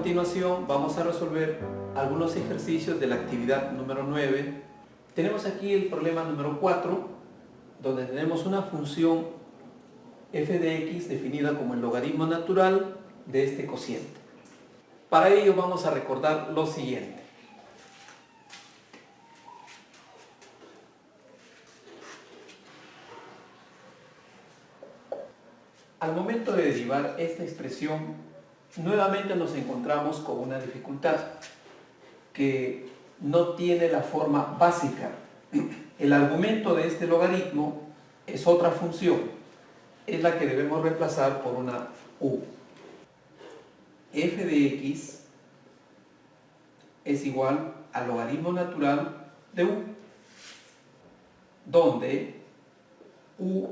continuación vamos a resolver algunos ejercicios de la actividad número 9. Tenemos aquí el problema número 4, donde tenemos una función f de x definida como el logaritmo natural de este cociente. Para ello vamos a recordar lo siguiente. Al momento de derivar esta expresión, nuevamente nos encontramos con una dificultad que no tiene la forma básica. El argumento de este logaritmo es otra función, es la que debemos reemplazar por una u. F de x es igual al logaritmo natural de u, donde u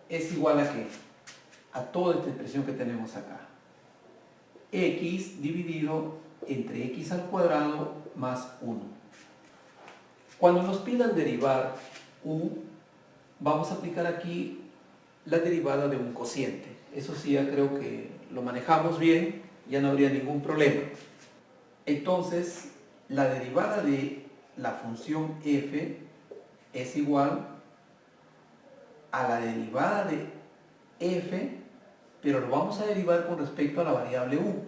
es igual a ¿qué? A toda esta expresión que tenemos acá. X dividido entre x al cuadrado más 1. Cuando nos pidan derivar u, vamos a aplicar aquí la derivada de un cociente. Eso sí, ya creo que lo manejamos bien, ya no habría ningún problema. Entonces, la derivada de la función f es igual a la derivada de f, pero lo vamos a derivar con respecto a la variable u.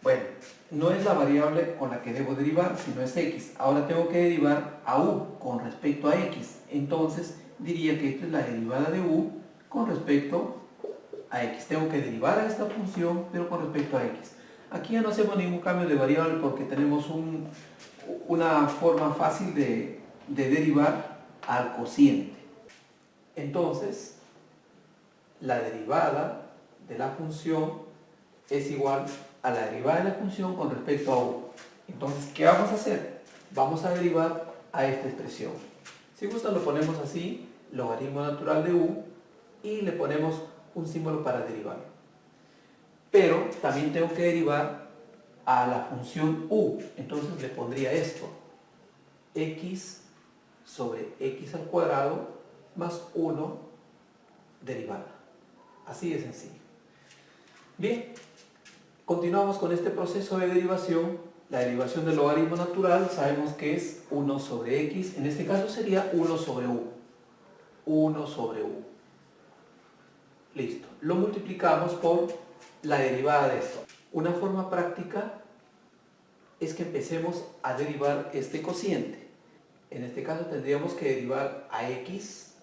Bueno, no es la variable con la que debo derivar, sino es x. Ahora tengo que derivar a u con respecto a x. Entonces, diría que esta es la derivada de u con respecto a x. Tengo que derivar a esta función, pero con respecto a x. Aquí ya no hacemos ningún cambio de variable porque tenemos una forma fácil de derivar al cociente. Entonces, la derivada de la función es igual a la derivada de la función con respecto a u. Entonces, ¿qué vamos a hacer? Vamos a derivar a esta expresión. Si gusta lo ponemos así, logaritmo natural de u, y le ponemos un símbolo para derivar. Pero también tengo que derivar a la función u. Entonces le pondría esto. X sobre x al cuadrado más 1 derivada. Así de sencillo. Bien, continuamos con este proceso de derivación. La derivación del logaritmo natural sabemos que es 1 sobre x. En este caso sería 1 sobre u. 1 sobre u. Listo. Lo multiplicamos por la derivada de esto. Una forma práctica es que empecemos a derivar este cociente. En este caso tendríamos que derivar a x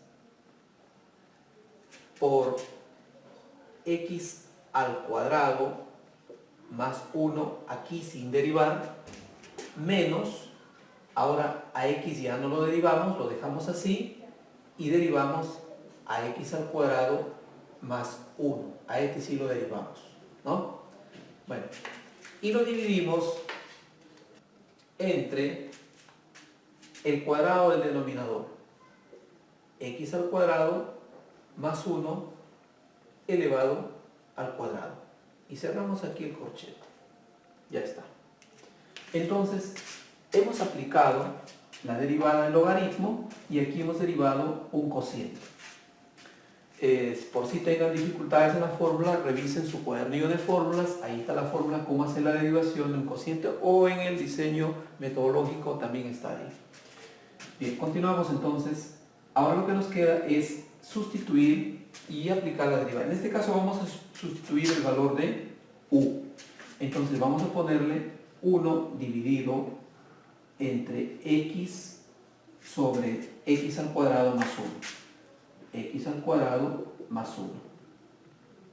por x al cuadrado más 1, aquí sin derivar, menos, ahora a x ya no lo derivamos, lo dejamos así, y derivamos a x al cuadrado más 1. A este sí lo derivamos, ¿no? Bueno, y lo dividimos entre el cuadrado del denominador. X al cuadrado más 1 elevado al cuadrado. Y cerramos aquí el corchete. Ya está. Entonces, hemos aplicado la derivada del logaritmo y aquí hemos derivado un cociente. Por si tengan dificultades en la fórmula, revisen su cuadernillo de fórmulas. Ahí está la fórmula, cómo hacer la derivación de un cociente, o en el diseño metodológico también está ahí. Bien, continuamos entonces. Ahora lo que nos queda es sustituir y aplicar la derivada. En este caso vamos a sustituir el valor de u. Entonces vamos a ponerle 1 dividido entre x sobre x al cuadrado más 1. X al cuadrado más 1.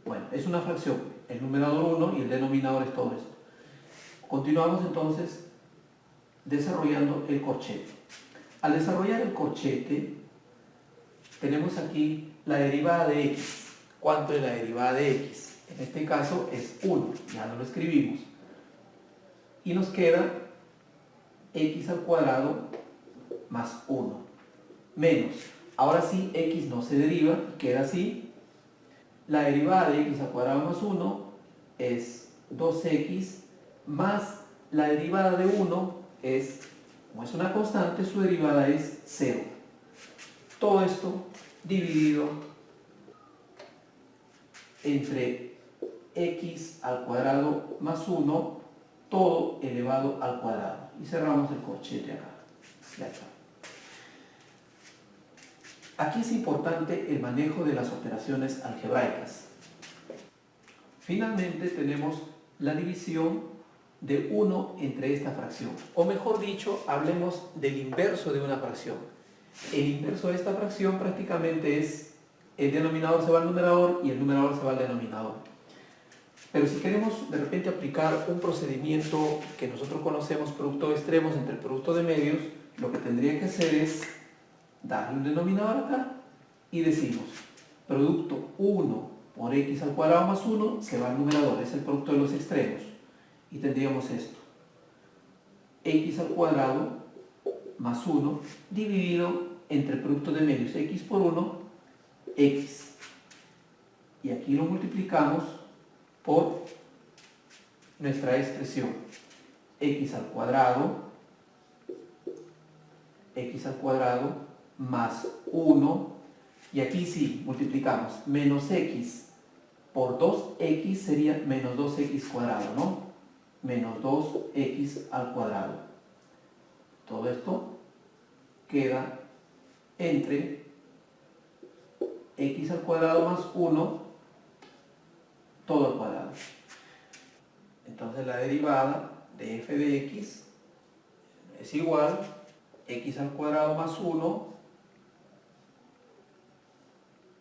Bueno, es una fracción. El numerador 1 y el denominador es todo esto. Continuamos entonces desarrollando el corchete. Al desarrollar el corchete, tenemos aquí la derivada de x. ¿Cuánto es la derivada de x? En este caso es 1, ya no lo escribimos. Y nos queda x al cuadrado más 1, menos. Ahora sí, x no se deriva, queda así. La derivada de x al cuadrado más 1 es 2x, más la derivada de 1 es, como es una constante, su derivada es 0. Todo esto dividido entre x al cuadrado más 1, todo elevado al cuadrado. Y cerramos el corchete acá. Ya está. Aquí es importante el manejo de las operaciones algebraicas. Finalmente tenemos la división de 1 entre esta fracción. O mejor dicho, hablemos del inverso de una fracción. El inverso de esta fracción prácticamente es el denominador se va al numerador y el numerador se va al denominador. Pero si queremos de repente aplicar un procedimiento que nosotros conocemos, producto de extremos entre el producto de medios, lo que tendría que hacer es darle un denominador acá y decimos producto 1 por x al cuadrado más 1 se va al numerador, es el producto de los extremos. Y tendríamos esto, x al cuadrado más 1 dividido entre el producto de medios, x por 1, x. Y aquí lo multiplicamos por nuestra expresión, x al cuadrado más 1, y aquí sí, multiplicamos, menos x por 2x sería menos 2x cuadrado, ¿no? Menos 2x al cuadrado. Todo esto queda entre x al cuadrado más 1, todo al cuadrado. Entonces la derivada de f de x es igual a x al cuadrado más 1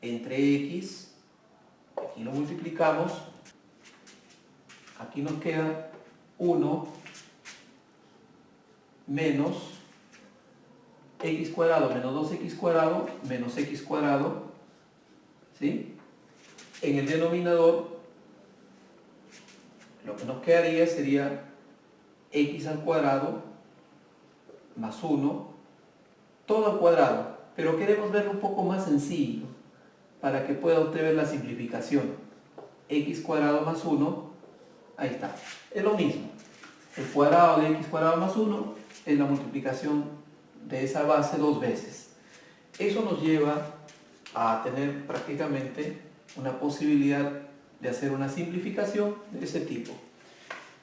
entre x, aquí lo multiplicamos, aquí nos queda 1 menos x cuadrado menos 2x cuadrado menos x cuadrado, ¿sí? En el denominador lo que nos quedaría sería x al cuadrado más 1, todo al cuadrado, pero queremos verlo un poco más sencillo para que pueda usted ver la simplificación. X cuadrado más 1, ahí está, es lo mismo. El cuadrado de x cuadrado más 1 es la multiplicación de esa base 2 veces. Eso nos lleva a tener prácticamente una posibilidad de hacer una simplificación de ese tipo.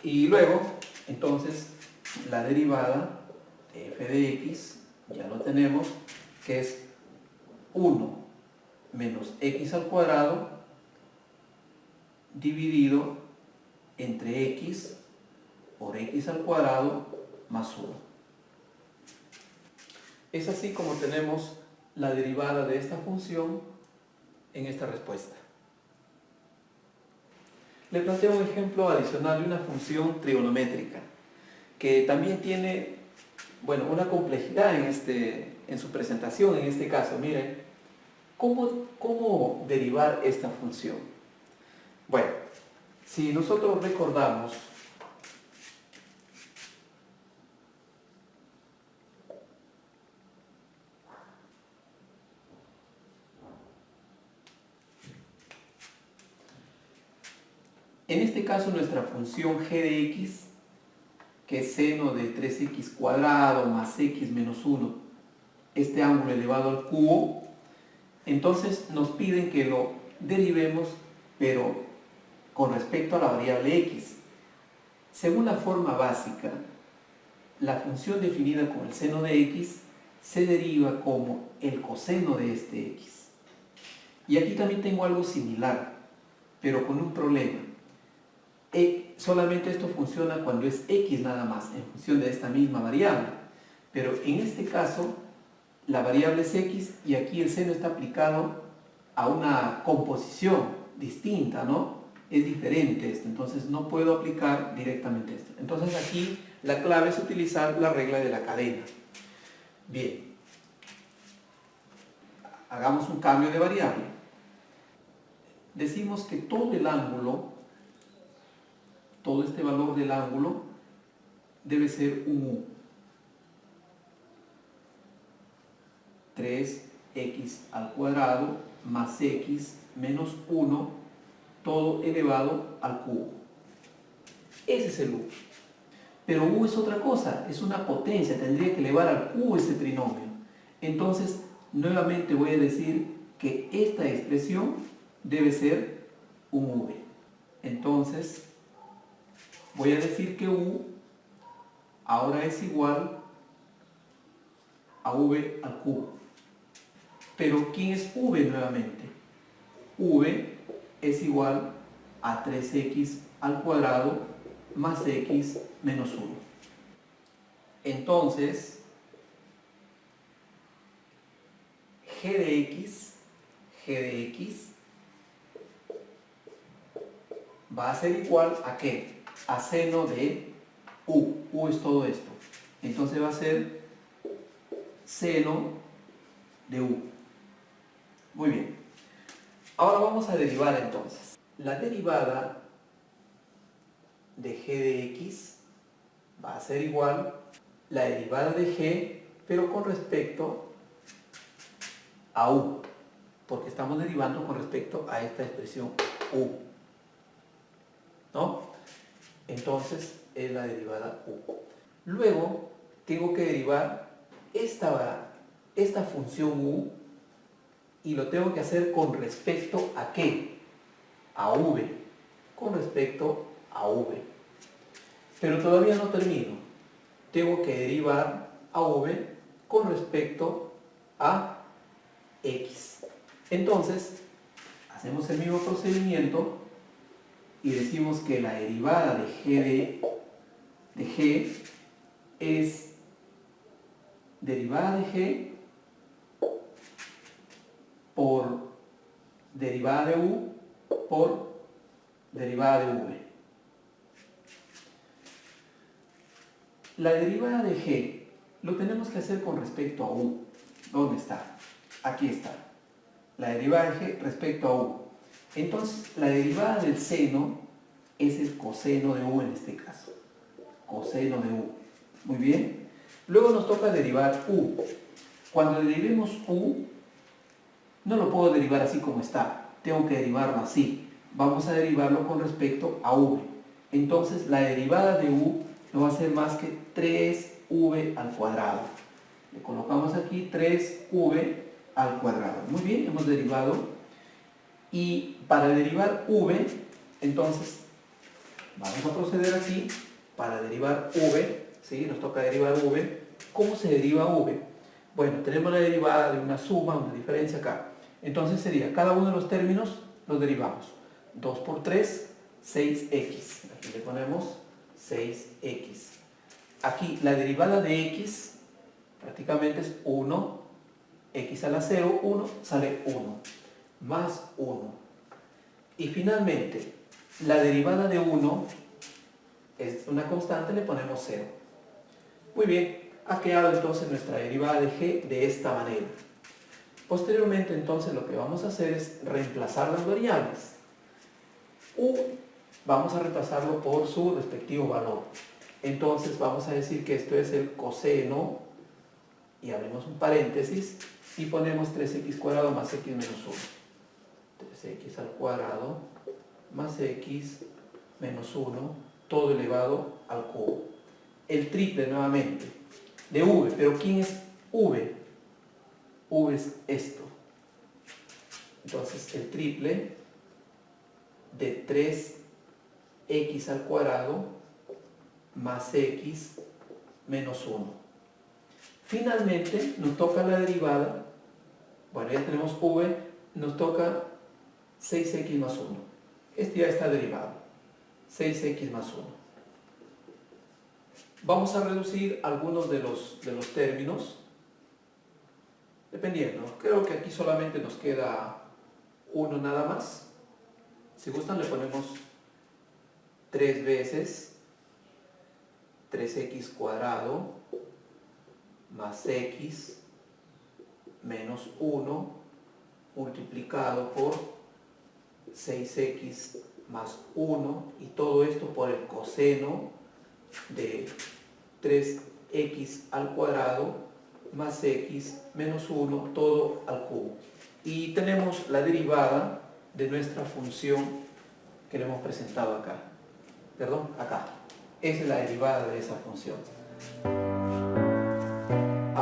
Y luego, entonces, la derivada de f de x, ya lo tenemos, que es 1 menos x al cuadrado dividido entre x por x al cuadrado más 1. Es así como tenemos la derivada de esta función en esta respuesta. Le planteo un ejemplo adicional de una función trigonométrica que también tiene, bueno, una complejidad en su presentación en este caso. Miren, ¿cómo derivar esta función? Bueno, si nosotros recordamos, en este caso nuestra función g de x, que es seno de 3x cuadrado más x menos 1, este ángulo elevado al cubo, entonces nos piden que lo derivemos, pero con respecto a la variable x. Según la forma básica, la función definida con el seno de x se deriva como el coseno de este x. Y aquí también tengo algo similar, pero con un problema. Solamente esto funciona cuando es x nada más, en función de esta misma variable. Pero en este caso, la variable es x y aquí el seno está aplicado a una composición distinta, ¿no? Es diferente esto, entonces no puedo aplicar directamente esto. Entonces aquí la clave es utilizar la regla de la cadena. Bien, hagamos un cambio de variable. Decimos que todo el ángulo, todo este valor del ángulo debe ser un u. 3x al cuadrado más x menos 1, todo elevado al cubo. Ese es el u. Pero u es otra cosa, es una potencia, tendría que elevar al cubo ese trinomio. Entonces, nuevamente voy a decir que esta expresión debe ser un v. Entonces, voy a decir que u ahora es igual a v al cubo. Pero ¿quién es v nuevamente? V es igual a 3x al cuadrado más x menos 1. Entonces, g de x va a ser igual a ¿qué? A seno de u. U es todo esto. Entonces va a ser seno de u. Muy bien. Ahora vamos a derivar entonces. La derivada de g de x va a ser igual la derivada de g, pero con respecto a u, porque estamos derivando con respecto a esta expresión u, ¿no? Entonces es la derivada u. Luego tengo que derivar esta función u y lo tengo que hacer con respecto a ¿qué? A v, con respecto a v. Pero todavía no termino. Tengo que derivar a v con respecto a x. Entonces, hacemos el mismo procedimiento y decimos que la derivada de g es derivada de g por derivada de u por derivada de v. La derivada de g lo tenemos que hacer con respecto a u. ¿Dónde está? Aquí está. La derivada de g respecto a u. Entonces, la derivada del seno es el coseno de u en este caso. Coseno de u. Muy bien. Luego nos toca derivar u. Cuando derivemos u, no lo puedo derivar así como está. Tengo que derivarlo así. Vamos a derivarlo con respecto a v. Entonces, la derivada de u no va a ser más que 3v al cuadrado. Le colocamos aquí 3v al cuadrado. Muy bien, hemos derivado. Y para derivar v, entonces, vamos a proceder aquí. Para derivar v, ¿sí? Nos toca derivar v. ¿Cómo se deriva v? Bueno, tenemos la derivada de una suma, una diferencia acá. Entonces sería, cada uno de los términos los derivamos. 2 por 3, 6x. Aquí le ponemos 6x. Aquí la derivada de x prácticamente es 1. X a la 0, 1, sale 1. Más 1. Y finalmente, la derivada de 1 es una constante, le ponemos 0. Muy bien, ha quedado entonces nuestra derivada de g de esta manera. Posteriormente entonces lo que vamos a hacer es reemplazar las variables. U vamos a reemplazarlo por su respectivo valor. Entonces vamos a decir que esto es el coseno, y abrimos un paréntesis, y ponemos 3x cuadrado más x menos 1. 3x al cuadrado más x menos 1, todo elevado al cubo. El triple nuevamente de v, pero ¿quién es v? V es esto. Entonces el triple de 3x al cuadrado más x menos 1. Finalmente nos toca la derivada. Bueno, ya tenemos v, nos toca 6x más 1. Este ya está derivado. 6x más 1. Vamos a reducir algunos de los términos. Dependiendo. Creo que aquí solamente nos queda uno nada más. Si gustan le ponemos 3 veces 3x cuadrado más x menos 1 multiplicado por 6x más 1, y todo esto por el coseno de 3x al cuadrado más x menos 1, todo al cubo. Y tenemos la derivada de nuestra función que le hemos presentado acá. Perdón, acá. Esa es la derivada de esa función.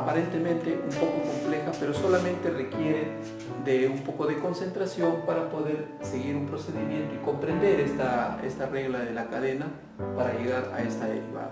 aparentemente un poco compleja, pero solamente requiere de un poco de concentración para poder seguir un procedimiento y comprender esta regla de la cadena para llegar a esta derivada.